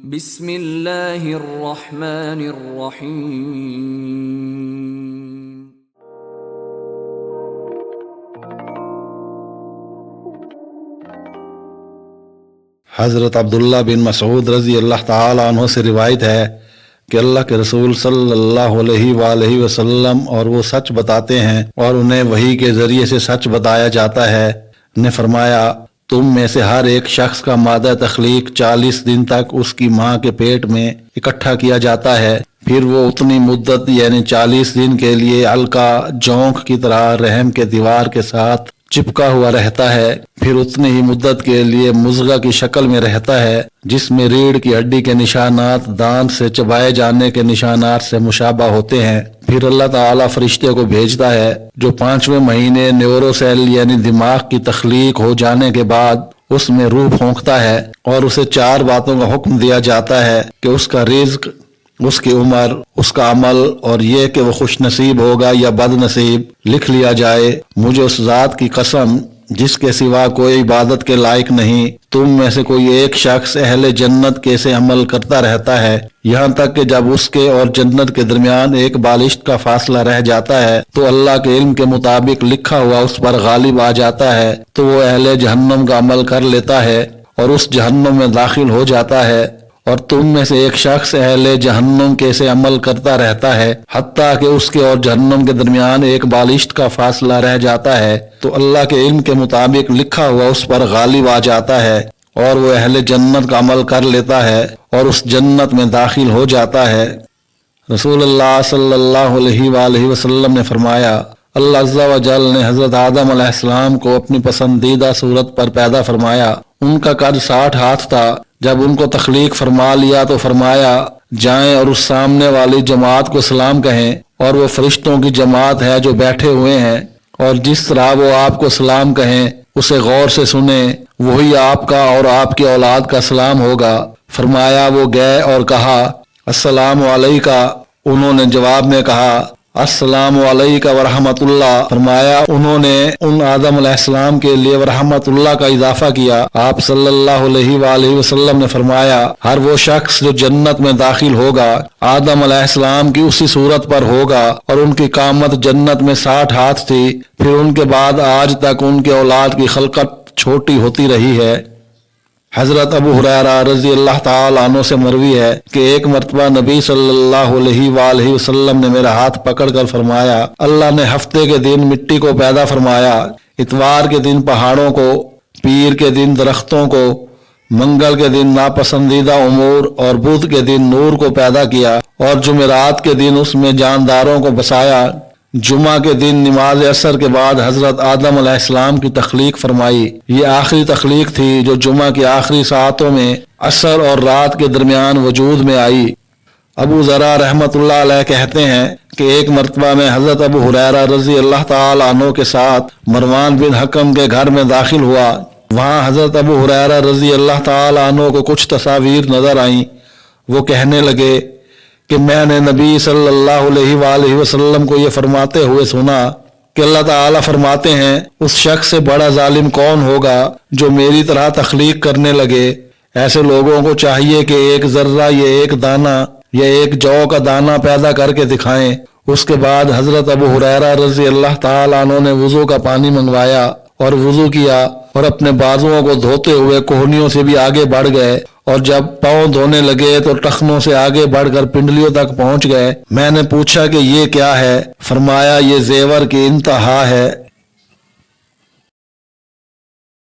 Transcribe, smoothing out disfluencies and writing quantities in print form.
بسم اللہ الرحمن الرحیم۔ حضرت عبداللہ بن مسعود رضی اللہ تعالیٰ عنہ سے روایت ہے کہ اللہ کے رسول صلی اللہ علیہ وآلہ وسلم اور وہ سچ بتاتے ہیں اور انہیں وحی کے ذریعے سے سچ بتایا جاتا ہے، نے فرمایا تم میں سے ہر ایک شخص کا مادہ تخلیق 40 دن تک اس کی ماں کے پیٹ میں اکٹھا کیا جاتا ہے، پھر وہ اتنی مدت یعنی 40 دن کے لیے علقہ جونک کی طرح رحم کے دیوار کے ساتھ چپکا ہوا رہتا ہے، پھر اتنی ہی مدت کے لیے مضغہ کی شکل میں رہتا ہے جس میں ریڑھ کی ہڈی کے نشانات دانت سے چبائے جانے کے نشانات سے مشابہ ہوتے ہیں۔ پھر اللہ تعالیٰ فرشتے کو بھیجتا ہے جو 5ویں مہینے نیورو سیل یعنی دماغ کی تخلیق ہو جانے کے بعد اس میں روح پھونکتا ہے اور اسے 4 باتوں کا حکم دیا جاتا ہے کہ اس کا رزق، اس کی عمر، اس کا عمل اور یہ کہ وہ خوش نصیب ہوگا یا بد نصیب لکھ لیا جائے۔ مجھے اس ذات کی قسم جس کے سوا کوئی عبادت کے لائق نہیں، تم میں سے کوئی ایک شخص اہل جنت کیسے عمل کرتا رہتا ہے یہاں تک کہ جب اس کے اور جنت کے درمیان ایک بالشت کا فاصلہ رہ جاتا ہے تو اللہ کے علم کے مطابق لکھا ہوا اس پر غالب آ جاتا ہے تو وہ اہل جہنم کا عمل کر لیتا ہے اور اس جہنم میں داخل ہو جاتا ہے، اور تم میں سے ایک شخص اہل جہنم کیسے عمل کرتا رہتا ہے حتیٰ کہ اس کے اور جہنم کے درمیان ایک بالشت کا فاصلہ رہ جاتا ہے تو اللہ کے علم کے مطابق لکھا ہوا اس پر غالب آ جاتا ہے اور وہ اہل جنت کا عمل کر لیتا ہے اور اس جنت میں داخل ہو جاتا ہے۔ رسول اللہ صلی اللہ علیہ وآلہ وسلم نے فرمایا اللہ عز و جل نے حضرت آدم علیہ السلام کو اپنی پسندیدہ صورت پر پیدا فرمایا، ان کا قد 60 ہاتھ تھا، جب ان کو تخلیق فرما لیا تو فرمایا جائیں اور اس سامنے والی جماعت کو سلام کہیں، اور وہ فرشتوں کی جماعت ہے جو بیٹھے ہوئے ہیں، اور جس طرح وہ آپ کو سلام کہیں اسے غور سے سنیں، وہی آپ کا اور آپ کی اولاد کا سلام ہوگا۔ فرمایا وہ گئے اور کہا السلام علیکہ، انہوں نے جواب میں کہا السلام علیکہ ورحمۃ اللہ۔ فرمایا انہوں نے ان آدم علیہ السلام کے لیے ورحمۃ اللہ کا اضافہ کیا۔ آپ صلی اللہ علیہ وآلہ وسلم نے فرمایا ہر وہ شخص جو جنت میں داخل ہوگا آدم علیہ السلام کی اسی صورت پر ہوگا، اور ان کی قامت جنت میں 60 ہاتھ تھی، پھر ان کے بعد آج تک ان کے اولاد کی خلقت چھوٹی ہوتی رہی ہے۔ حضرت ابو ہریرہ رضی اللہ تعالیٰ عنہ سے مروی ہے کہ ایک مرتبہ نبی صلی اللہ علیہ وآلہ وسلم نے میرا ہاتھ پکڑ کر فرمایا اللہ نے ہفتے کے دن مٹی کو پیدا فرمایا، اتوار کے دن پہاڑوں کو، پیر کے دن درختوں کو، منگل کے دن ناپسندیدہ امور اور بدھ کے دن نور کو پیدا کیا، اور جمعرات کے دن اس میں جانداروں کو بسایا۔ جمعہ کے دن نماز عصر کے بعد حضرت آدم علیہ السلام کی تخلیق فرمائی۔ یہ آخری تخلیق تھی جو جمعہ کی آخری ساعتوں میں عصر اور رات کے درمیان وجود میں آئی۔ ابو ذرا رحمۃ اللہ علیہ کہتے ہیں کہ ایک مرتبہ میں حضرت ابو ہریرہ رضی اللہ تعالیٰ عنہ کے ساتھ مروان بن حکم کے گھر میں داخل ہوا۔ وہاں حضرت ابو ہریرہ رضی اللہ تعالیٰ عنہ کو کچھ تصاویر نظر آئیں۔ وہ کہنے لگے کہ میں نے نبی صلی اللہ علیہ وآلہ وسلم کو یہ فرماتے ہوئے سنا کہ اللہ تعالیٰ فرماتے ہیں اس شخص سے بڑا ظالم کون ہوگا جو میری طرح تخلیق کرنے لگے۔ ایسے لوگوں کو چاہیے کہ ایک ذرہ یا ایک دانہ یا ایک جو کا دانہ پیدا کر کے دکھائیں۔ اس کے بعد حضرت ابو ہریرہ رضی اللہ تعالیٰ عنہ نے وضو کا پانی منگوایا اور وضو کیا، اور اپنے بازوؤں کو دھوتے ہوئے کوہنیوں سے بھی آگے بڑھ گئے، اور جب پاؤں دھونے لگے تو ٹخنوں سے آگے بڑھ کر پنڈلیوں تک پہنچ گئے۔ میں نے پوچھا کہ یہ کیا ہے؟ فرمایا یہ زیور کی انتہا ہے۔